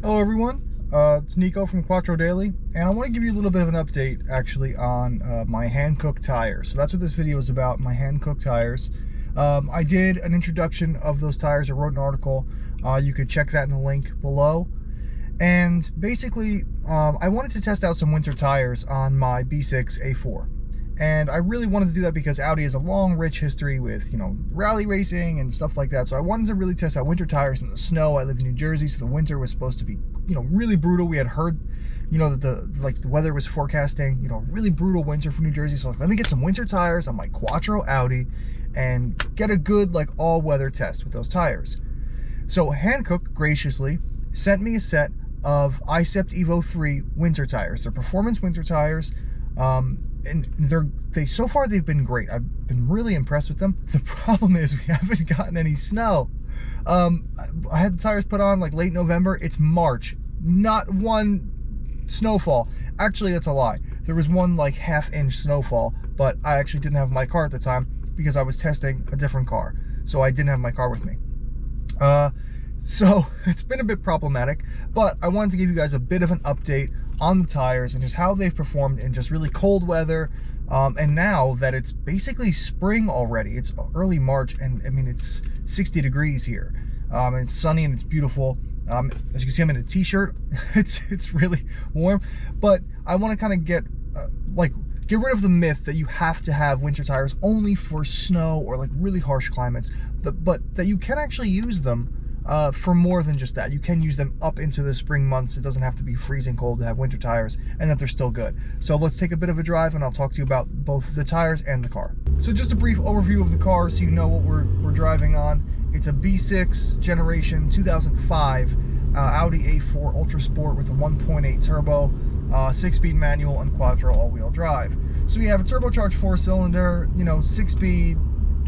Hello everyone, it's Nico from Quattro Daily, and I want to give you a little bit of an update actually on my Hankook tires. So that's what this video is about, my Hankook tires. I did an introduction of those tires. I wrote an article. You could check that in the link below. And basically, I wanted to test out some winter tires on my B6 A4. And I really wanted to do that because Audi has a long, rich history with, rally racing and stuff like that. So I wanted to really test out winter tires in the snow. I live in New Jersey, so the winter was supposed to be, really brutal. We had heard, that the weather was forecasting, really brutal winter for New Jersey. So let me get some winter tires on my Quattro Audi and get a good, all-weather test with those tires. So Hankook graciously sent me a set of I'cept Evo2 winter tires. They're performance winter tires. And so far they've been great. I've been really impressed with them. The problem is we haven't gotten any snow. I had the tires put on late November. It's March. Not one snowfall. Actually, that's a lie. There was one half-inch snowfall, but I actually didn't have my car at the time because I was testing a different car. So I didn't have my car with me. So it's been a bit problematic, but I wanted to give you guys a bit of an update on the tires and just how they've performed in just really cold weather. And now that it's basically spring already, it's early March, and I mean, it's 60 degrees here. And it's sunny and it's beautiful. As you can see, I'm in a t-shirt. It's really warm, but I want to kind of get rid of the myth that you have to have winter tires only for snow or really harsh climates, but that you can actually use them for more than just that. You can use them up into the spring months. It doesn't have to be freezing cold to have winter tires, and that they're still good. So let's take a bit of a drive and I'll talk to you about both the tires and the car. So just a brief overview of the car so you know what we're driving on. It's a B6 generation 2005 Audi A4 Ultrasport with a 1.8 turbo, 6-speed manual and Quattro all-wheel drive. So we have a turbocharged 4-cylinder, 6-speed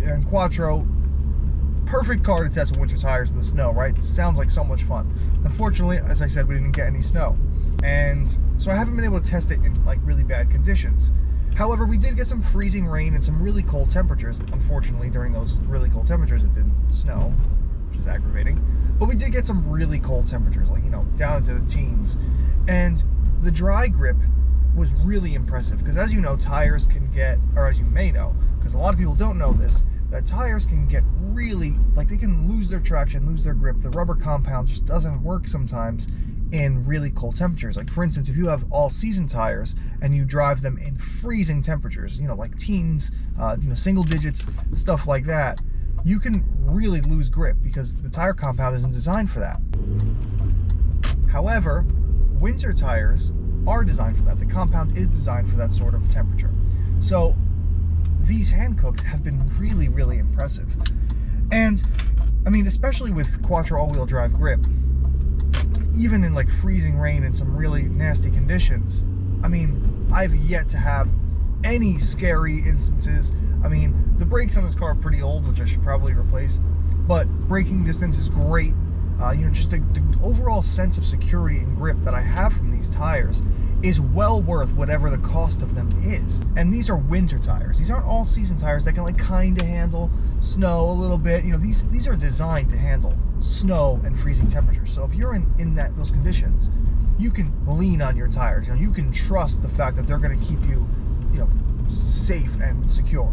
and Quattro. Perfect car to test with winter tires in the snow, right? It sounds like so much fun. Unfortunately, as I said, we didn't get any snow. And so I haven't been able to test it in really bad conditions. However, we did get some freezing rain and some really cold temperatures. Unfortunately, during those really cold temperatures, it didn't snow, which is aggravating. But we did get some really cold temperatures, down into the teens. And the dry grip was really impressive because, as you know, tires can get, or as you may know, because a lot of people don't know this, that tires can get really, they can lose their traction, lose their grip. The rubber compound just doesn't work sometimes in really cold temperatures. For instance, if you have all-season tires and you drive them in freezing temperatures, like teens, single digits, stuff like that, you can really lose grip because the tire compound isn't designed for that. However, winter tires are designed for that. The compound is designed for that sort of temperature. So these Hankooks have been really, really impressive. And I mean, especially with Quattro all-wheel drive grip, even in freezing rain and some really nasty conditions, I mean, I've yet to have any scary instances. I mean, the brakes on this car are pretty old, which I should probably replace, but braking distance is great. Just the overall sense of security and grip that I have from these tires is well worth whatever the cost of them is. And these are winter tires. These aren't all-season tires that can kind of handle snow a little bit. These are designed to handle snow and freezing temperatures. So if you're in those conditions, you can lean on your tires. You can trust the fact that they're going to keep you, safe and secure.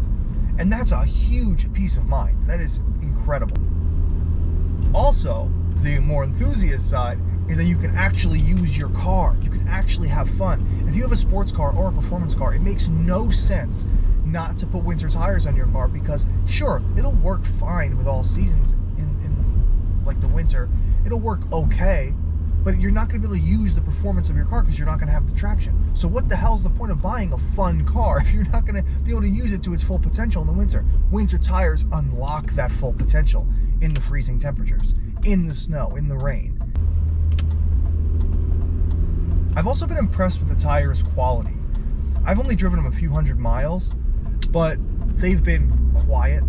And that's a huge peace of mind. That is incredible. Also, the more enthusiast side is that you can actually use your car. You can actually have fun. If you have a sports car or a performance car, it makes no sense not to put winter tires on your car because, sure, it'll work fine with all seasons in the winter. It'll work okay, but you're not going to be able to use the performance of your car because you're not going to have the traction. So what the hell's the point of buying a fun car if you're not going to be able to use it to its full potential in the winter? Winter tires unlock that full potential in the freezing temperatures, in the snow, in the rain. I've also been impressed with the tires' quality. I've only driven them a few hundred miles, but they've been quiet.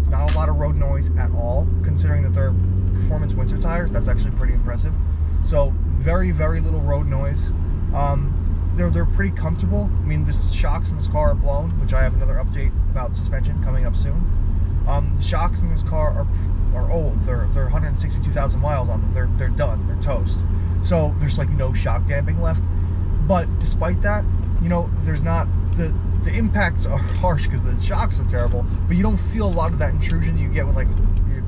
Not a lot of road noise at all, considering that they're performance winter tires. That's actually pretty impressive. So very, very little road noise. They're pretty comfortable. I mean, the shocks in this car are blown, which I have another update about suspension coming up soon. The shocks in this car are old. They're 162,000 miles on them. They're done. They're toast. So there's like no shock damping left. But despite that, you know, there's not, the impacts are harsh because the shocks are terrible, but you don't feel a lot of that intrusion you get with like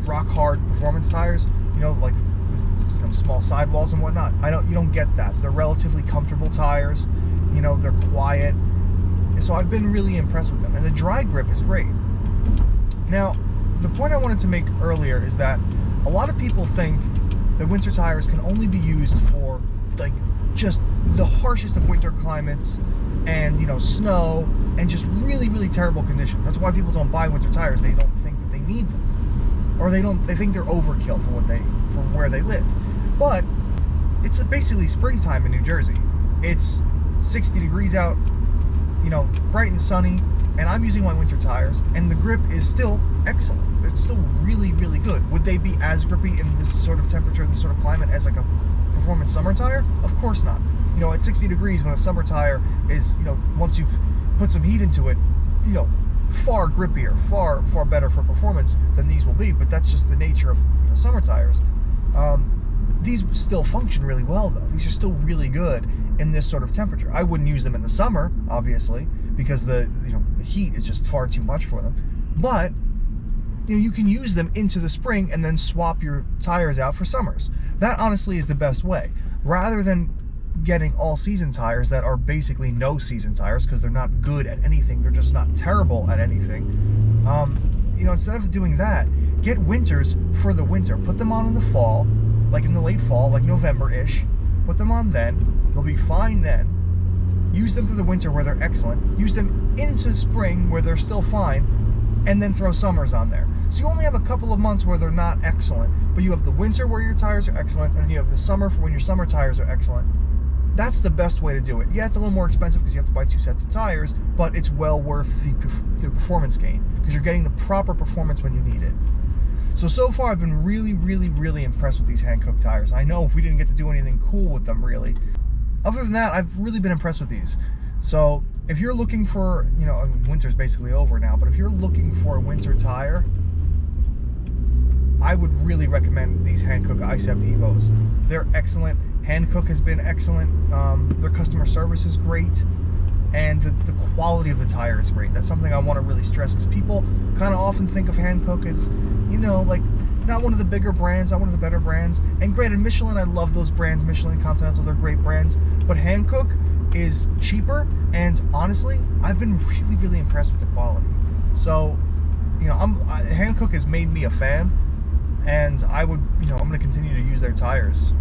rock hard performance tires, you know, like, you know, small sidewalls and whatnot. You don't get that. They're relatively comfortable tires, you know, they're quiet. So I've been really impressed with them, and the dry grip is great. Now, the point I wanted to make earlier is that a lot of people think that winter tires can only be used for like just the harshest of winter climates and, you know, snow and just really, really terrible conditions. That's why people don't buy winter tires. They don't think that they need them, or they think they're overkill for where they live. But it's basically springtime in New Jersey. It's 60 degrees out, you know, bright and sunny, and I'm using my winter tires, and the grip is still excellent. It's still really, really good. Would they be as grippy in this sort of temperature, this sort of climate, as like a performance summer tire? Of course not. You know, at 60 degrees, when a summer tire is, you know, once you've put some heat into it, you know, far grippier, far better for performance than these will be. But that's just the nature of, you know, summer tires. These still function really well, though. These are still really good in this sort of temperature. I wouldn't use them in the summer, obviously, because the heat is just far too much for them. But you know, you can use them into the spring and then swap your tires out for summers. That honestly is the best way, rather than getting all-season tires that are basically no-season tires because they're not good at anything. They're just not terrible at anything. You know, instead of doing that, get winters for the winter. Put them on in the fall, like in the late fall, like November-ish. Put them on then. They'll be fine then. Use them through the winter where they're excellent. Use them into spring where they're still fine, and then throw summers on there. So you only have a couple of months where they're not excellent, but you have the winter where your tires are excellent, and then you have the summer for when your summer tires are excellent. That's the best way to do it. Yeah, it's a little more expensive because you have to buy 2 sets of tires, but it's well worth the performance gain because you're getting the proper performance when you need it. So far I've been really, really, really impressed with these Hankook tires. I know we didn't get to do anything cool with them really. Other than that, I've really been impressed with these. So if you're looking for, you know, I mean, winter's basically over now, but if you're looking for a winter tire, I would really recommend these Hankook I'cept Evos. They're excellent. Hankook has been excellent. Their customer service is great, and the quality of the tire is great. That's something I want to really stress, because people kind of often think of Hankook as, you know, like not one of the bigger brands, not one of the better brands. And granted, Michelin, I love those brands. Michelin, Continental, they're great brands. But Hankook is cheaper, and honestly, I've been really, really impressed with the quality. So, you know, Hankook has made me a fan, and I would, you know, I'm going to continue to use their tires.